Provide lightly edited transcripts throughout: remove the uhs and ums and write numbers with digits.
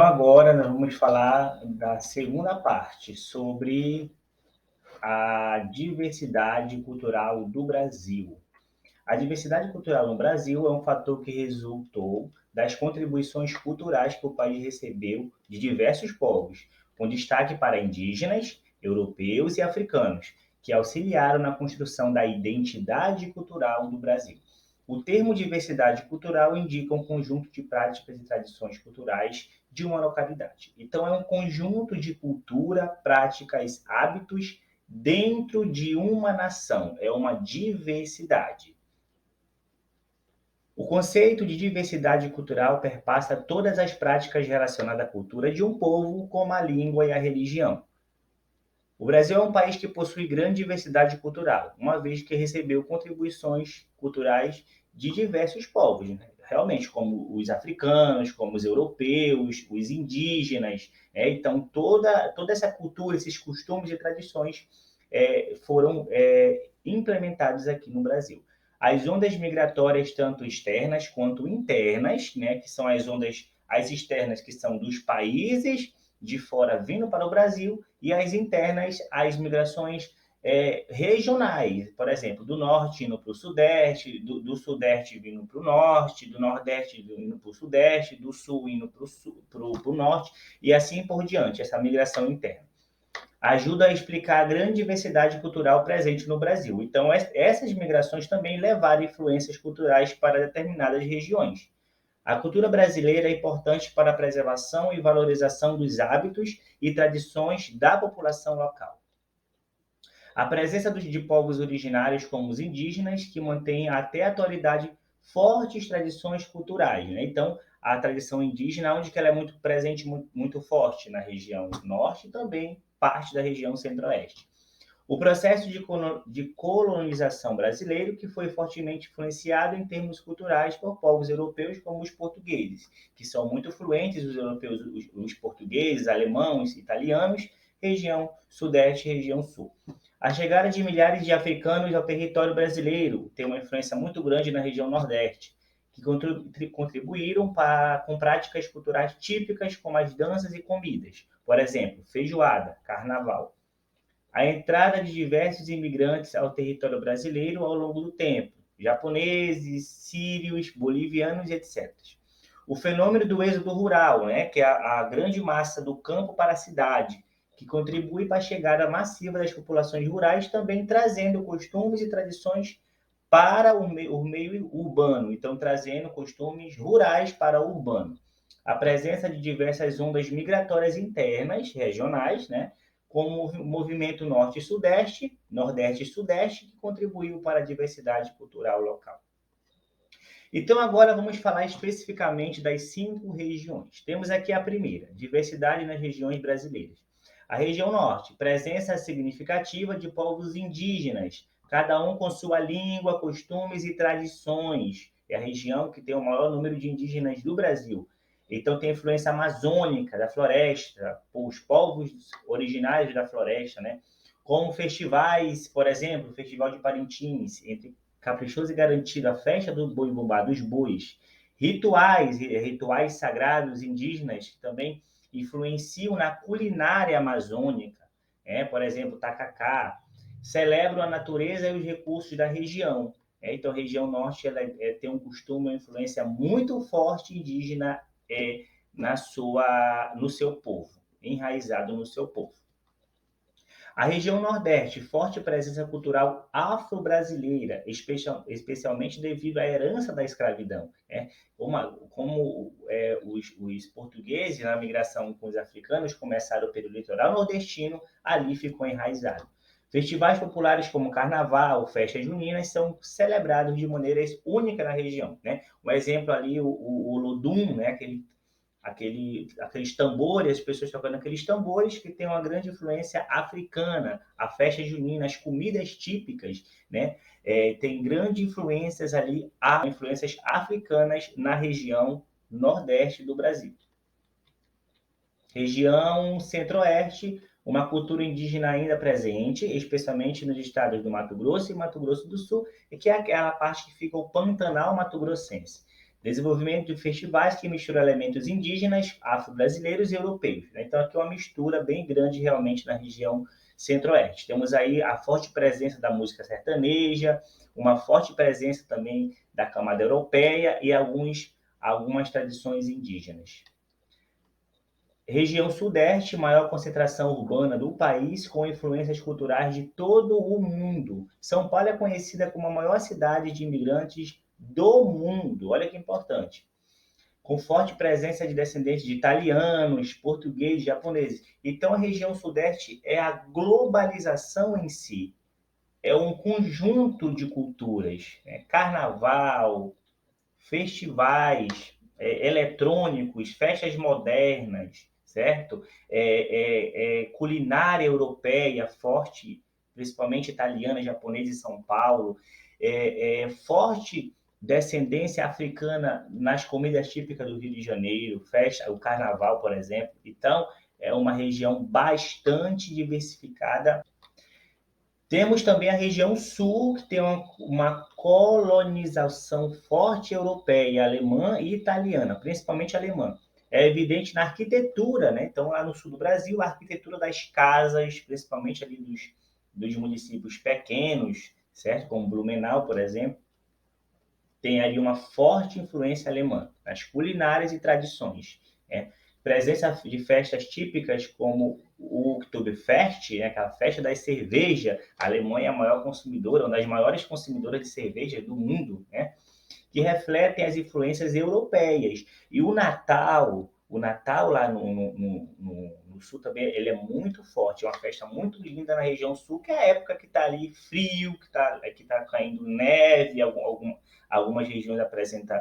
Então, agora nós vamos falar da segunda parte, sobre a diversidade cultural do Brasil. A diversidade cultural no Brasil é um fator que resultou das contribuições culturais que o país recebeu de diversos povos, com destaque para indígenas, europeus e africanos, que auxiliaram na construção da identidade cultural do Brasil. O termo diversidade cultural indica um conjunto de práticas e tradições culturais de uma localidade. Então, é um conjunto de cultura, práticas, hábitos dentro de uma nação. É uma diversidade. O conceito de diversidade cultural perpassa todas as práticas relacionadas à cultura de um povo, como a língua e a religião. O Brasil é um país que possui grande diversidade cultural, uma vez que recebeu contribuições culturais de diversos povos, né? Realmente, como os africanos, como os europeus, os indígenas. Então, toda essa cultura, esses costumes e tradições foram implementados aqui no Brasil. As ondas migratórias, tanto externas quanto internas, né, que são as externas, que são dos países de fora vindo para o Brasil, e as internas, as migrações regionais, por exemplo, do norte indo para o sudeste, do sudeste vindo para o norte, do nordeste indo para o sudeste, do sul indo para o norte, e assim por diante, essa migração interna. Ajuda a explicar a grande diversidade cultural presente no Brasil. Então, essas migrações também levaram influências culturais para determinadas regiões. A cultura brasileira é importante para a preservação e valorização dos hábitos e tradições da população local. A presença de povos originários como os indígenas, que mantêm até a atualidade fortes tradições culturais, né? Então, a tradição indígena, onde ela é muito presente, muito forte na região norte e também parte da região centro-oeste. O processo de colonização brasileiro, que foi fortemente influenciado em termos culturais por povos europeus como os portugueses, que são muito fluentes, os europeus, os portugueses, alemães, italianos, região sudeste e região sul. A chegada de milhares de africanos ao território brasileiro tem uma influência muito grande na região nordeste, que contribuíram com práticas culturais típicas como as danças e comidas. Por exemplo, feijoada, carnaval. A entrada de diversos imigrantes ao território brasileiro ao longo do tempo, japoneses, sírios, bolivianos, etc. O fenômeno do êxodo rural, né, que é a grande massa do campo para a cidade, que contribui para a chegada massiva das populações rurais, também trazendo costumes e tradições para o meio urbano, então trazendo costumes rurais para o urbano. A presença de diversas ondas migratórias internas, regionais, né, como o movimento Norte e Sudeste, Nordeste e Sudeste, que contribuiu para a diversidade cultural local. Então, agora vamos falar especificamente das 5 regiões. Temos aqui a primeira, diversidade nas regiões brasileiras. A região Norte, presença significativa de povos indígenas, cada um com sua língua, costumes e tradições. É a região que tem o maior número de indígenas do Brasil. Então, tem influência amazônica, da floresta, os povos originários da floresta, né? Como festivais, por exemplo, o Festival de Parintins, entre Caprichoso e Garantido, a festa do boi bumbá, dos bois. Rituais sagrados indígenas que também influenciam na culinária amazônica, por exemplo, tacacá. Celebram a natureza e os recursos da região. Então, a região norte ela tem um costume, uma influência muito forte indígena no seu povo, enraizado no seu povo. A região Nordeste, forte presença cultural afro-brasileira, especialmente devido à herança da escravidão. Os portugueses, na migração com os africanos, começaram pelo litoral nordestino, ali ficou enraizado. Festivais populares como Carnaval, festas juninas são celebrados de maneiras únicas na região. Né? Um exemplo ali, o Lodum, né? Aqueles tambores, as pessoas tocando aqueles tambores que tem uma grande influência africana, a festa junina, as comidas típicas, né? Tem grandes influências ali, influências africanas na região nordeste do Brasil. Região centro-oeste, uma cultura indígena ainda presente, especialmente nos estados do Mato Grosso e Mato Grosso do Sul, que é aquela parte que fica o Pantanal Mato Grossense. Desenvolvimento de festivais que misturam elementos indígenas, afro-brasileiros e europeus, né? Então, aqui é uma mistura bem grande realmente na região centro-oeste. Temos aí a forte presença da música sertaneja, uma forte presença também da camada europeia e algumas tradições indígenas. Região Sudeste, maior concentração urbana do país, com influências culturais de todo o mundo. São Paulo é conhecida como a maior cidade de imigrantes do mundo. Olha que importante. Com forte presença de descendentes de italianos, portugueses, japoneses. Então, a região Sudeste é a globalização em si. É um conjunto de culturas. Carnaval, festivais eletrônicos, festas modernas, certo? Culinária europeia forte, principalmente italiana, japonesa e São Paulo, forte descendência africana nas comidas típicas do Rio de Janeiro, festa, o carnaval, por exemplo. Então, é uma região bastante diversificada. Temos também a região sul, que tem uma colonização forte europeia, alemã e italiana, principalmente alemã. É evidente na arquitetura, né? Então, lá no sul do Brasil, a arquitetura das casas, principalmente ali dos municípios pequenos, certo? Como Blumenau, por exemplo, tem ali uma forte influência alemã nas culinárias e tradições. Né? Presença de festas típicas como o Oktoberfest, né, aquela festa das cervejas. A Alemanha é a maior consumidora, uma das maiores consumidoras de cerveja do mundo, né? Que refletem as influências europeias. E o Natal lá no sul também, ele é muito forte, é uma festa muito linda na região sul, que é a época que está ali frio, que tá caindo neve, algumas regiões apresentam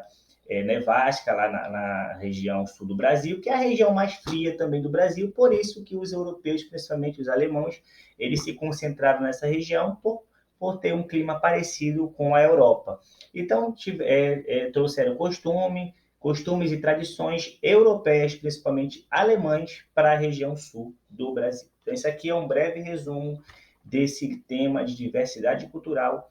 nevasca lá na região sul do Brasil, que é a região mais fria também do Brasil, por isso que os europeus, principalmente os alemães, eles se concentraram nessa região por ter um clima parecido com a Europa. Então, trouxeram costumes e tradições europeias, principalmente alemães, para a região sul do Brasil. Então, isso aqui é um breve resumo desse tema de diversidade cultural